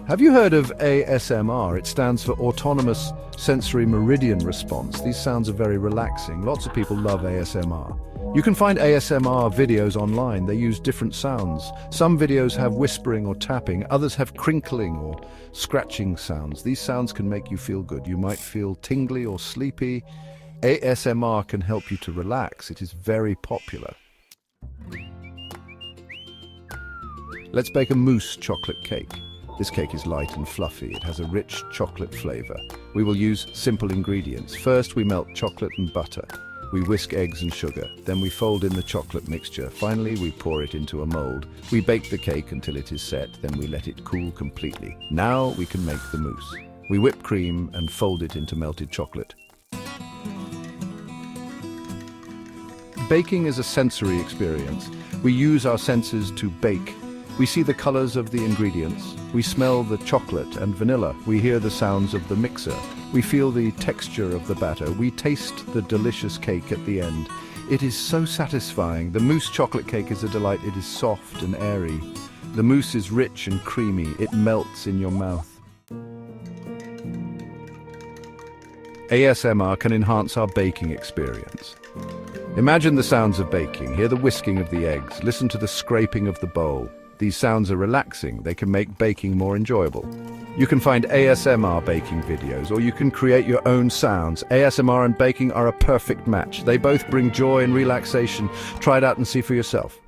Have you heard of ASMR? It stands for Autonomous Sensory Meridian Response. These sounds are very relaxing. Lots of people love ASMR. You can find ASMR videos online. They use different sounds. Some videos have whispering or tapping, others have crinkling or scratching sounds. These sounds can make you feel good. You might feel tingly or sleepy. ASMR can help you to relax. It is very popular. Let's bake a mousse chocolate cake. This cake is light and fluffy. It has a rich chocolate flavor. We will use simple ingredients. First, we melt chocolate and butter. We whisk eggs and sugar. Then we fold in the chocolate mixture. Finally, we pour it into a mold. We bake the cake until it is set. Then we let it cool completely. Now we can make the mousse. We whip cream and fold it into melted chocolate. Baking is a sensory experience. We use our senses to bake. We see the colors of the ingredients. We smell the chocolate and vanilla. We hear the sounds of the mixer. We feel the texture of the batter. We taste the delicious cake at the end. It is so satisfying. The mousse chocolate cake is a delight. It is soft and airy. The mousse is rich and creamy. It melts in your mouth. ASMR can enhance our baking experience. Imagine the sounds of baking. Hear the whisking of the eggs. Listen to the scraping of the bowl. These sounds are relaxing. They can make baking more enjoyable. You can find ASMR baking videos, or you can create your own sounds. ASMR and baking are a perfect match. They both bring joy and relaxation. Try it out and see for yourself.